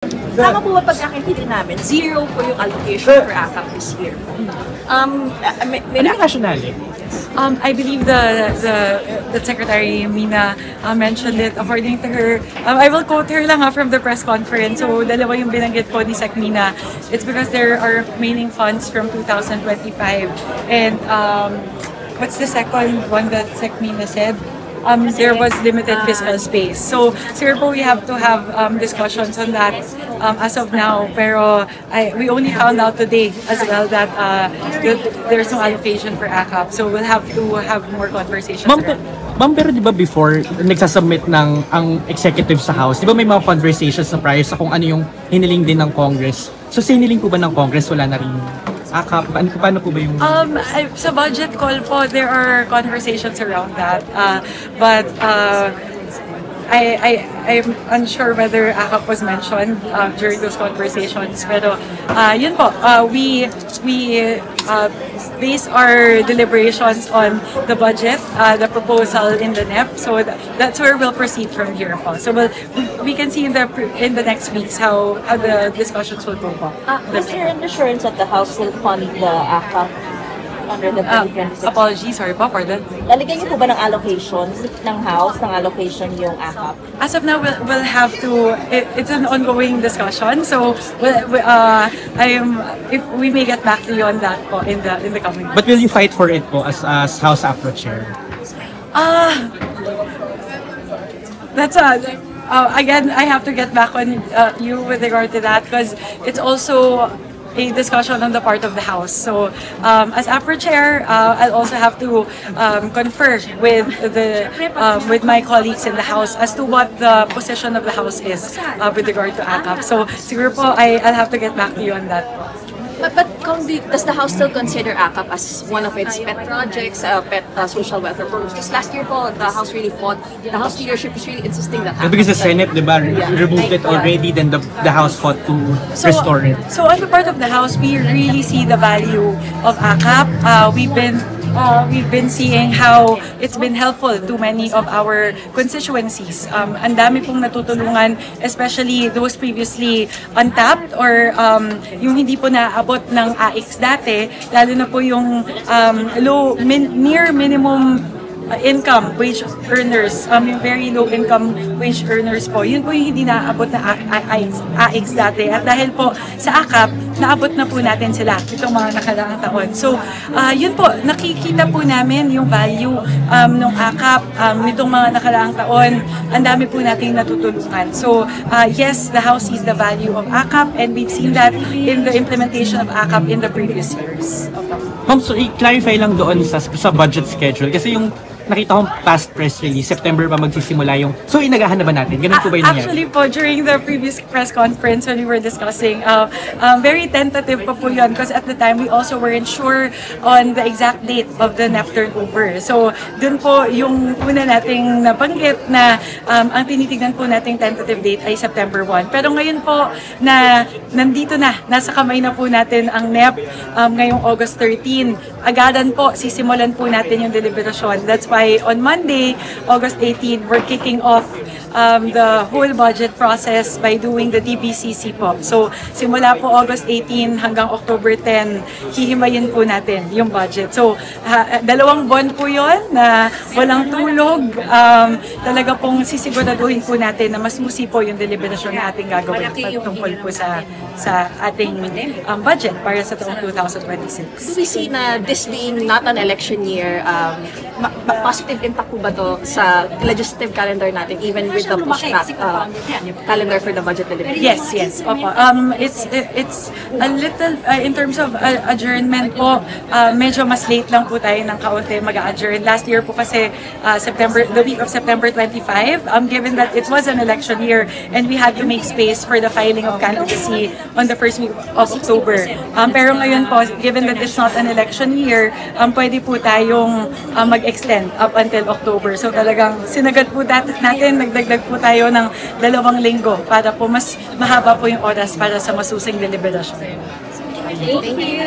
Tama po ba pagkakintindi namin, zero po yung allocation for AKAP this year? Nationally? I believe the Secretary Mina mentioned it. According to her, I will quote her lang from the press conference. So, dalawa yung binanggit po ni Sec Mina. It's because there are remaining funds from 2025. And what's the second one that Sec Mina said? There was limited fiscal space. So, sir po, we have to have discussions on that as of now. Pero we only found out today as well that there's no allocation for AKAP. So, we'll have to have more conversations. Ma'am, pero di ba before nagsasubmit ng ang executive sa House, di ba may mga conversations na prior sa kung ano yung hiniling din ng Congress? So, sa hiniling po ba ng Congress, wala na rin AKAP? Paano po ba yung... Sa budget call po, there are conversations around that. But I'm unsure whether AKAP was mentioned during those conversations. Pero yun po, we base our deliberations on the budget, the proposal in the NEP. So that's where we'll proceed from here po. So we can see in the next weeks how the discussions will go po. Is there an assurance that the House will fund the AKAP under the 2026? Apologies, sorry po, pardon. Lalagyan niyo po ba ng allocation ng House, ng allocation yung AKAP? As of now, we'll have to. It's an ongoing discussion. So, if we may get back to you on that po in the coming months. But will you fight for it po as House APRO Chair? That's again, I have to get back on you with regard to that because it's also a discussion on the part of the House. So, as APRO Chair, I'll also have to confer with my colleagues in the House as to what the position of the House is with regard to AKAP. So, siguro po, I'll have to get back to you on that. But does the House still consider AKAP as one of its pet projects, pet social welfare programs? Because last year po, the House really fought, the House leadership is really insisting that Because the Senate, di ba, removed it already, then the House fought to restore it. So on the part of the House, we really see the value of AKAP. We've been seeing how it's been helpful to many of our constituencies. Ang dami pong natutulungan, especially those previously untapped or yung hindi po naabot ng AIX dati, lalo na po yung near minimum income wage earners, yung very low income wage earners po, yun po yung hindi naabot na AIX dati. At dahil po sa AKAP, naabot na po natin sila itong mga nakaraang taon. So, yun po, nakikita po namin yung value ng AKAP nitong mga nakaraang taon. Ang dami po nating natutulungan. So, yes, the House sees the value of AKAP and we've seen that in the implementation of AKAP in the previous years. Ma'am, so i-clarify lang doon sa budget schedule kasi yung nakita kong past press release, September pa magsisimula yung... So, inagahan na ba natin? Ganun po ba yung nangyari? Actually po, during the previous press conference when we were discussing, very tentative pa po yun because at the time, we also weren't sure on the exact date of the NEP turnover. So, dun po yung una nating nabanggit na ang tinitignan po nating tentative date ay September 1. Pero ngayon po, na nandito na, nasa kamay na po natin ang NEP ngayong August 13. Agadan po, sisimulan po natin yung deliberasyon. That's why on Monday, August 18, we're kicking off the whole budget process by doing the DBCC po. So, simula po August 18 hanggang October 10, hihimayin po natin yung budget. So, 2 buwan po yun na walang tulog. Talaga pong sisiguraduhin po natin na mas musipo yung deliberasyon na ating gagawin tungkol po sa ating budget para sa taong 2026. Do we see na this being not an election year, positive impact po ba to sa legislative calendar natin even with the pushback calendar for the budget delivery? Yes. Opo. It's a little in terms of adjournment po, medyo mas late lang po tayo ng kaunti mag-adjourn. Last year po kasi the week of September 25, given that it was an election year and we had to make space for the filing of candidacy on the first week of October. Pero ngayon po, given that it's not an election year, pwede po tayong mag-extend up until October. So talagang sinagad po natin, nagdagdag po tayo ng 2 linggo para po mas mahaba po yung oras para sa masusing deliberasyon. Thank you. Thank you.